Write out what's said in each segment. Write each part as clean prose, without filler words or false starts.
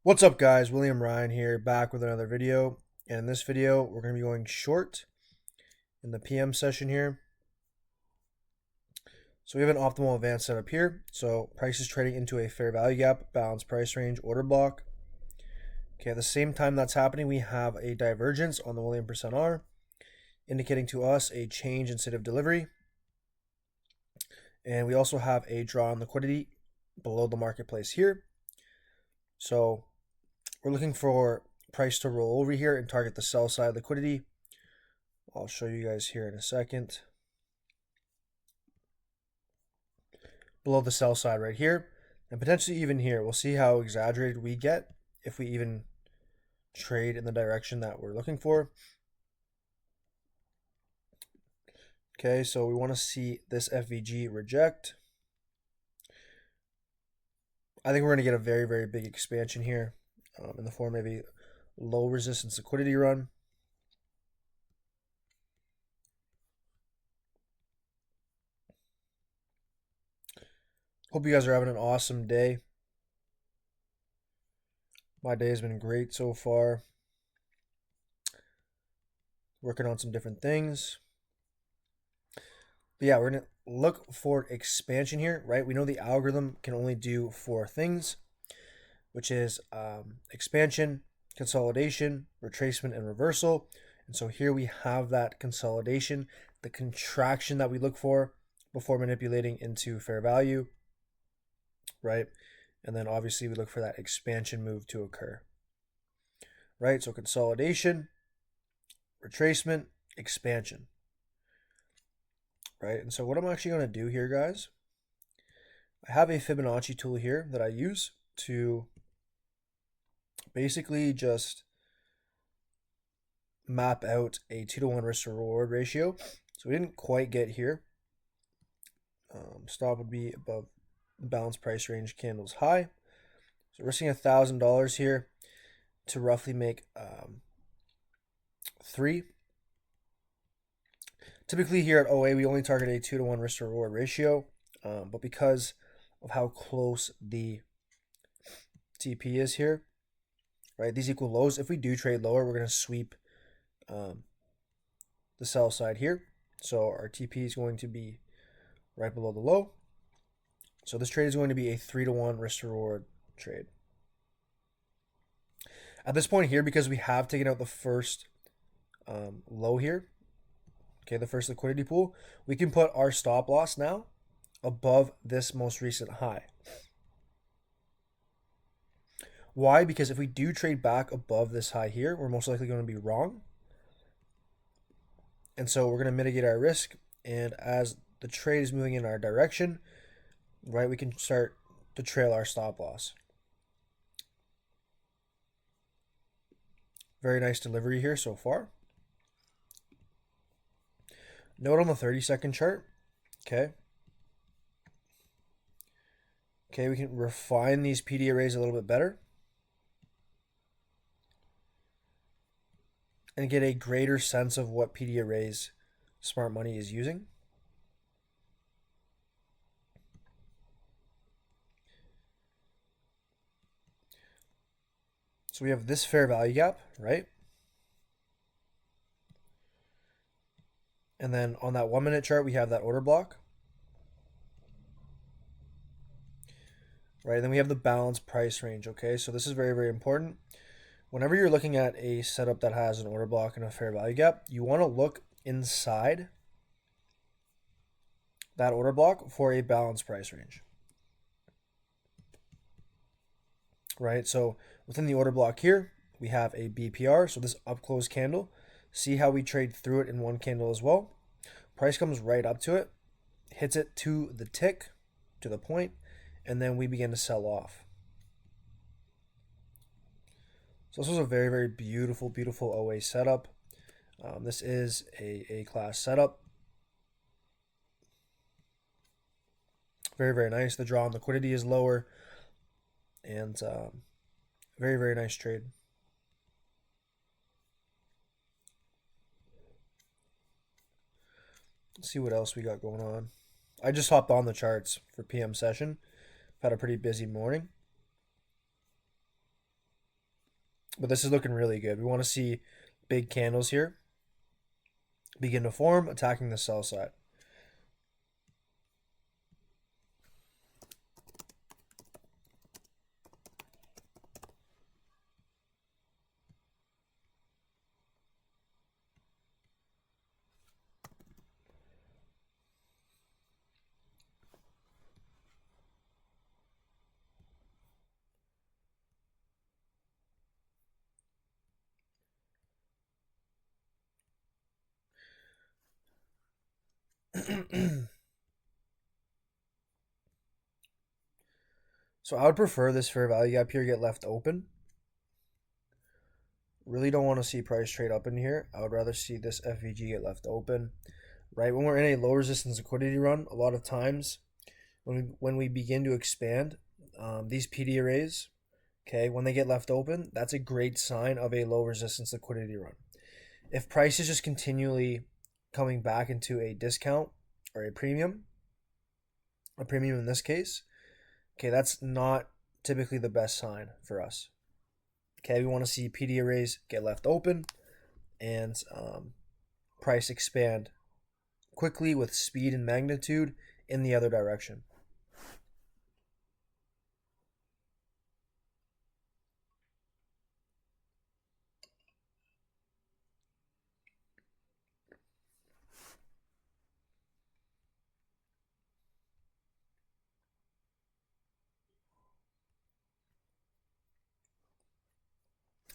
What's up, guys? William Ryan here, back with another video. And in this video, we're going to be going short in the PM session here. So we have an optimal advanced setup here. So price is trading into a fair value gap, balanced price range, order block. Okay, at the same time that's happening, we have a divergence on the William %R, indicating to us a change in state of delivery. And we also have a draw on liquidity below the marketplace here. So we're looking for price to roll over here and target the sell side liquidity. I'll show you guys here in a second. Below the sell side right here, and potentially even here. We'll see how exaggerated we get if we even trade in the direction that we're looking for. Okay, so we want to see this FVG reject. I think we're going to get a very, very big expansion here in the form of a low resistance liquidity run. Hope you guys are having an awesome day. My day has been great so far. Working on some different things. But yeah, we're going to look for expansion here, right? We know the algorithm can only do 4 things, which is expansion, consolidation, retracement, and reversal. And so here we have that consolidation, the contraction that we look for before manipulating into fair value, right? And then obviously we look for that expansion move to occur, right? So consolidation, retracement, expansion, right? And so what I'm actually going to do here, guys, I have a Fibonacci tool here that I use to basically just map out a 2-to-1 risk to reward ratio. So we didn't quite get here. Stop would be above balanced price range candles high. So we're seeing $1,000 here to roughly make 3. Typically here at OA, we only target a 2-to-1 risk to reward ratio, but because of how close the TP is here, right? These equal lows. If we do trade lower, we're going to sweep the sell side here. So our TP is going to be right below the low. So this trade is going to be a 3-to-1 risk to reward trade. At this point here, because we have taken out the first low here, okay, the first liquidity pool, we can put our stop loss now above this most recent high. Why? Because if we do trade back above this high here, we're most likely going to be wrong. And so we're going to mitigate our risk. And as the trade is moving in our direction, right, we can start to trail our stop loss. Very nice delivery here so far. Note on the 30-second chart, okay. Okay, we can refine these PD arrays a little bit better and get a greater sense of what PD arrays smart money is using. So we have this fair value gap, right? And then on that 1-minute chart, we have that order block. Right, and then we have the balanced price range, okay? So this is very, very important. Whenever you're looking at a setup that has an order block and a fair value gap, you want to look inside that order block for a balanced price range. Right, so within the order block here, we have a BPR, so this up close candle. See how we trade through it in one candle as well. Price comes right up to it, hits it to the tick, to the point, and then we begin to sell off. So this was a very, very beautiful, beautiful OA setup. This is a A-class setup. Very, very nice. The draw on liquidity is lower. And very, very nice trade. Let's see what else we got going on. I just hopped on the charts for PM session. Had a pretty busy morning. But this is looking really good. We want to see big candles here begin to form, attacking the sell side. So I would prefer this fair value gap here get left open. Really don't want to see price trade up in here. I would rather see this FVG get left open. Right, when we're in a low resistance liquidity run, a lot of times when we begin to expand, these PD arrays, okay, when they get left open, that's a great sign of a low resistance liquidity run. If price is just continually coming back into a discount or a premium in this case, okay, that's not typically the best sign for us. Okay, we want to see PD arrays get left open and price expand quickly with speed and magnitude in the other direction.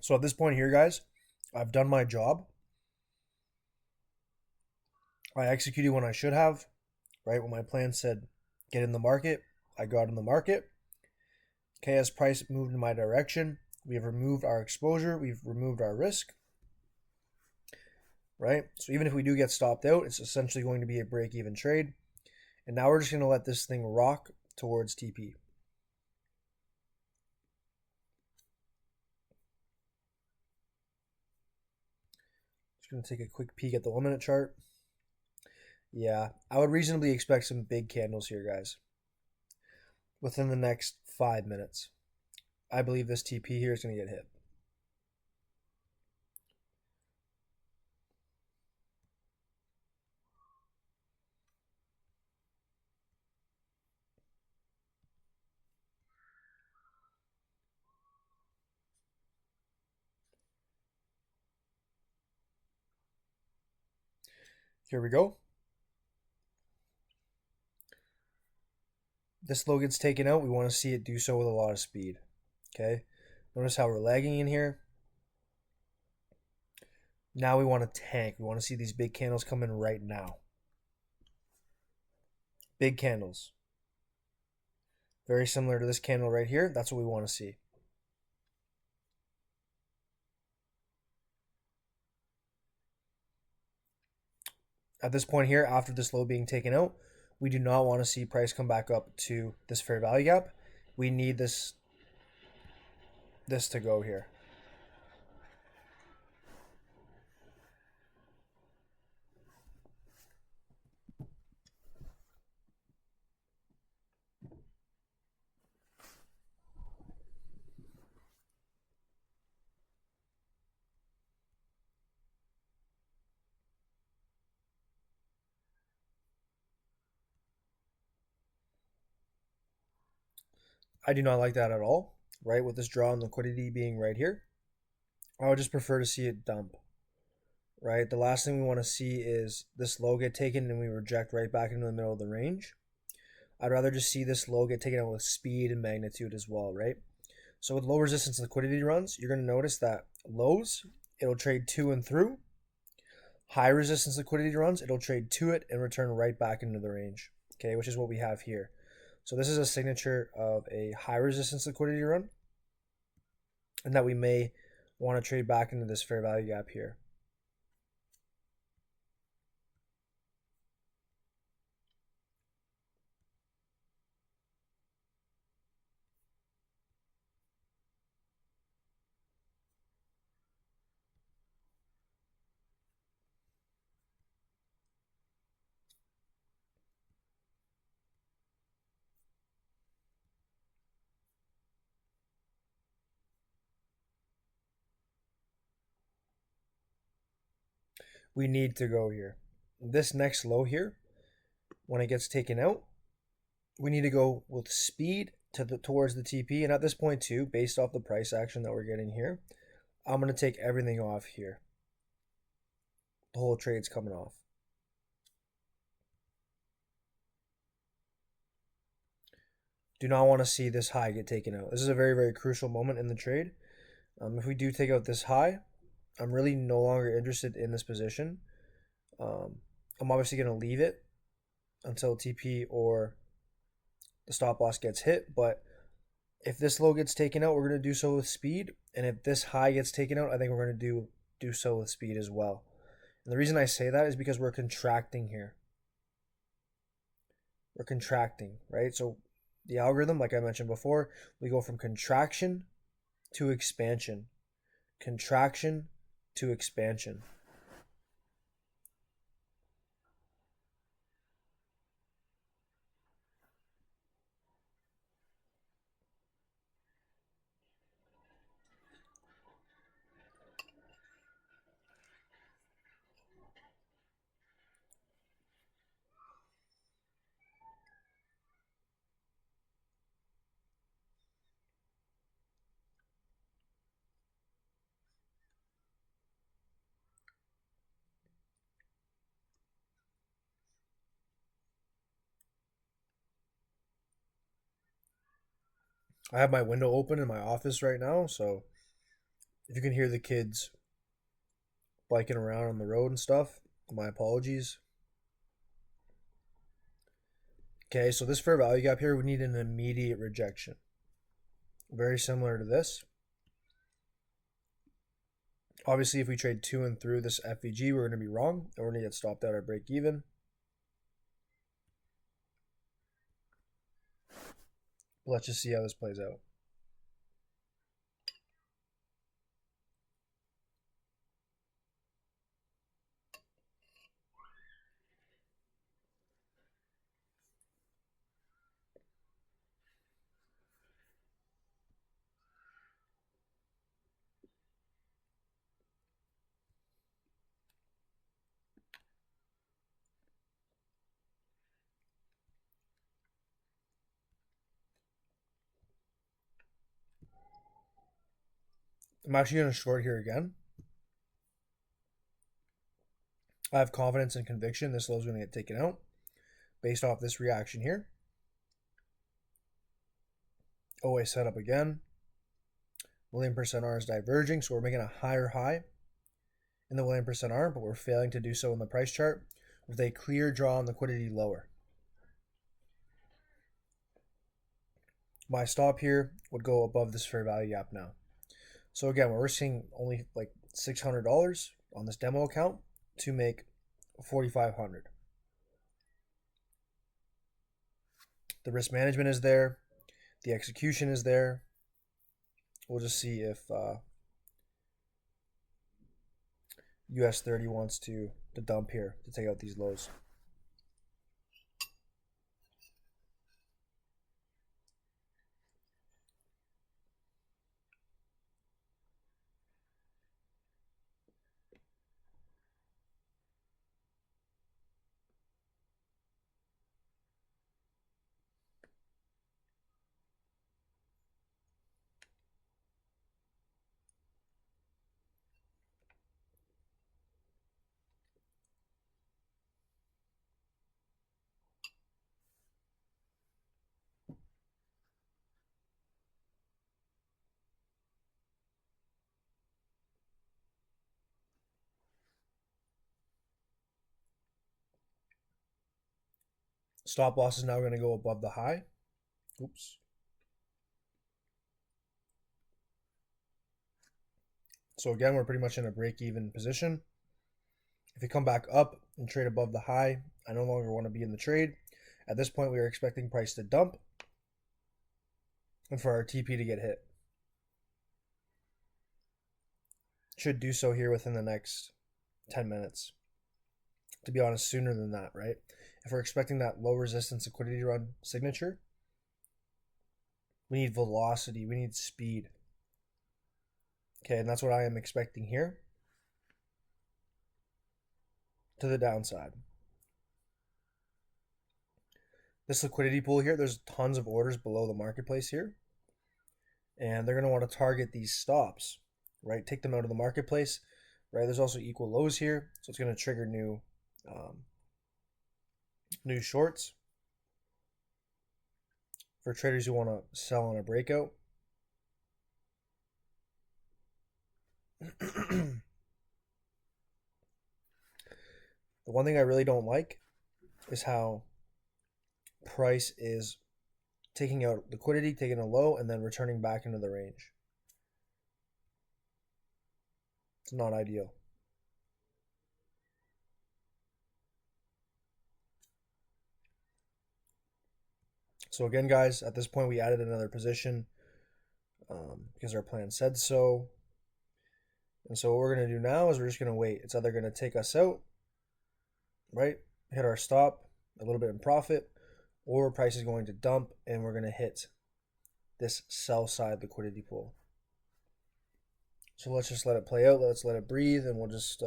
So at this point here, guys, I've done my job. I executed when I should have, right? When my plan said get in the market, I got in the market. Okay, as price moved in my direction, we have removed our exposure, we've removed our risk, right? So even if we do get stopped out, it's essentially going to be a break-even trade. And now we're just going to let this thing rock towards TP. Just going to take a quick peek at the 1 minute chart. Yeah, I would reasonably expect some big candles here, guys, within the next 5 minutes. I believe this TP here is going to get hit. Here we go. This low gets taken out. We want to see it do so with a lot of speed. Okay. Notice how we're lagging in here. Now we want to tank. We want to see these big candles come in right now. Big candles. Very similar to this candle right here. That's what we want to see. At this point here, after this low being taken out, we do not want to see price come back up to this fair value gap. We need this to go here. I do not like that at all, right? With this draw and liquidity being right here, I would just prefer to see it dump, right? The last thing we want to see is this low get taken and we reject right back into the middle of the range. I'd rather just see this low get taken out with speed and magnitude as well, right? So with low resistance liquidity runs, you're going to notice that lows, it'll trade to and through. High resistance liquidity runs, it'll trade to it and return right back into the range, okay, which is what we have here. So this is a signature of a high resistance liquidity run, and that we may want to trade back into this fair value gap here. we need to go here. This next low here, when it gets taken out, we need to go with speed towards the TP. And at this point too, based off the price action that we're getting here, I'm going to take everything off here. The whole trade's coming off. Do not want to see this high get taken out. This is a very, very crucial moment in the trade. If we do take out this high, I'm really no longer interested in this position. I'm obviously going to leave it until TP or the stop loss gets hit. But if this low gets taken out, we're going to do so with speed. And if this high gets taken out, I think we're going to do so with speed as well. And the reason I say that is because we're contracting here. We're contracting, right? So the algorithm, like I mentioned before, we go from contraction to expansion. Contraction to expansion. I have my window open in my office right now, so if you can hear the kids biking around on the road and stuff, my apologies. Okay, so this fair value gap here, we need an immediate rejection. Very similar to this. Obviously, if we trade to and through this FVG, we're going to be wrong. We're going to get stopped out at break even. Let's just see how this plays out. I'm actually going to short here again. I have confidence and conviction this low is going to get taken out based off this reaction here. OA setup again. William %R is diverging, so we're making a higher high in the William %R, but we're failing to do so in the price chart with a clear draw on liquidity lower. My stop here would go above this fair value gap now. So again, we're risking only like $600 on this demo account to make $4,500. The risk management is there. The execution is there. We'll just see if US 30 wants to dump here to take out these lows. Stop loss is now going to go above the high. Oops. So again, we're pretty much in a break-even position. If we come back up and trade above the high, I no longer want to be in the trade. At this point, we are expecting price to dump and for our TP to get hit. Should do so here within the next 10 minutes. To be honest, sooner than that, right? If we're expecting that low resistance liquidity run signature, we need velocity, we need speed. Okay, and that's what I am expecting here. to the downside. This liquidity pool here, there's tons of orders below the marketplace here, and they're going to want to target these stops, right? Take them out of the marketplace, right? There's also equal lows here, so it's going to trigger new shorts for traders who want to sell on a breakout. The one thing I really don't like is how price is taking out liquidity, taking a low, and then returning back into the range. It's not ideal. So again, guys, at this point we added another position because our plan said so. And so what we're going to do now is we're just going to wait. It's either going to take us out, right, hit our stop, a little bit in profit, or price is going to dump and we're going to hit this sell side liquidity pool. So let's just let it play out. Let's let it breathe, and we'll just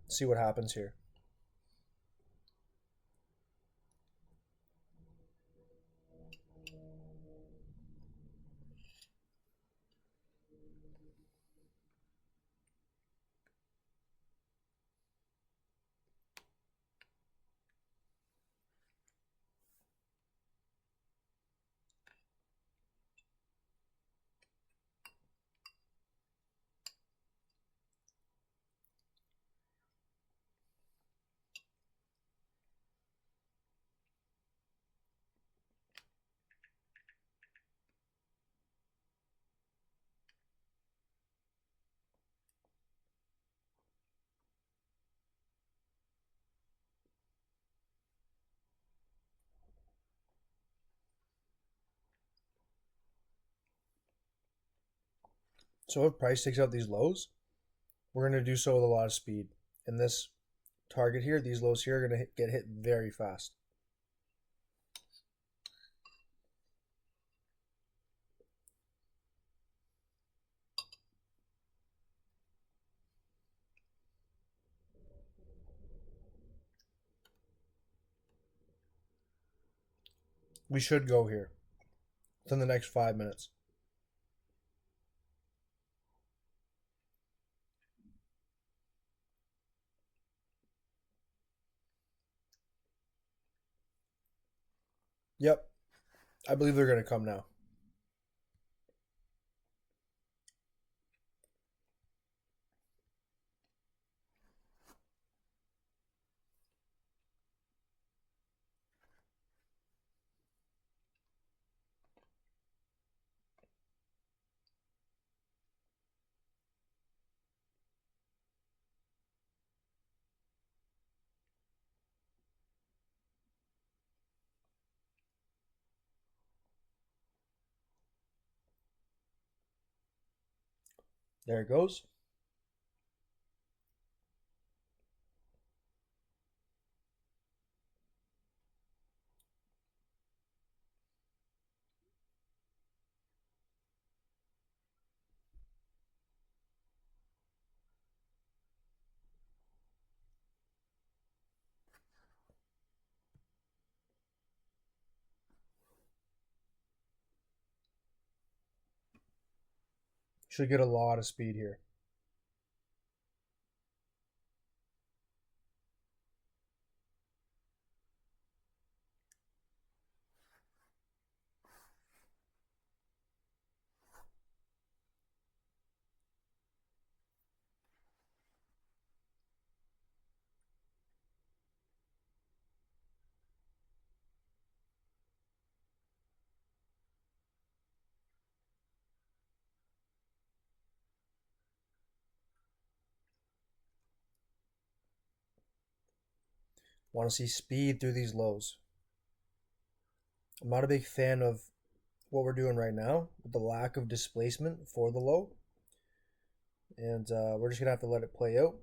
see what happens here. So if price takes out these lows, we're going to do so with a lot of speed. And this target here, these lows here, are going to get hit very fast. We should go here within the next 5 minutes. Yep, I believe they're going to come now. There it goes. Should get a lot of speed here. Want to see speed through these lows. I'm not a big fan of what we're doing right now with the lack of displacement for the low. And we're just going to have to let it play out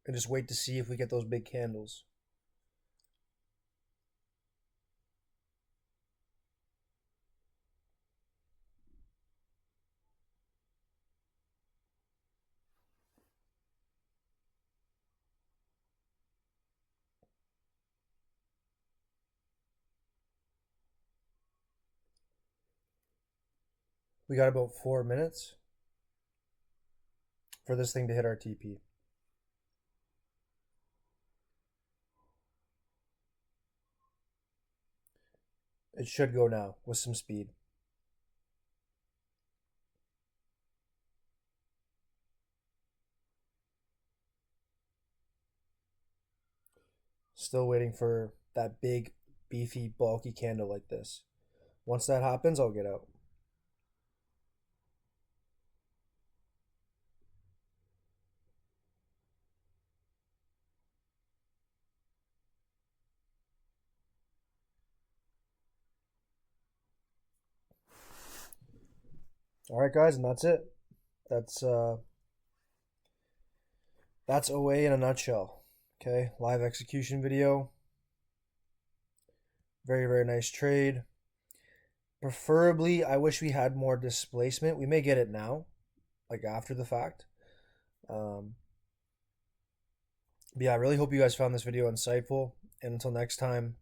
and just wait to see if we get those big candles. We got about 4 minutes for this thing to hit our TP. It should go now with some speed. Still waiting for that big, beefy, bulky candle like this. Once that happens, I'll get out. All right, guys, and that's it. That's OA in a nutshell. Okay, live execution video. Very, very nice trade. Preferably, I wish we had more displacement. We may get it now, like after the fact. But yeah, I really hope you guys found this video insightful. And until next time,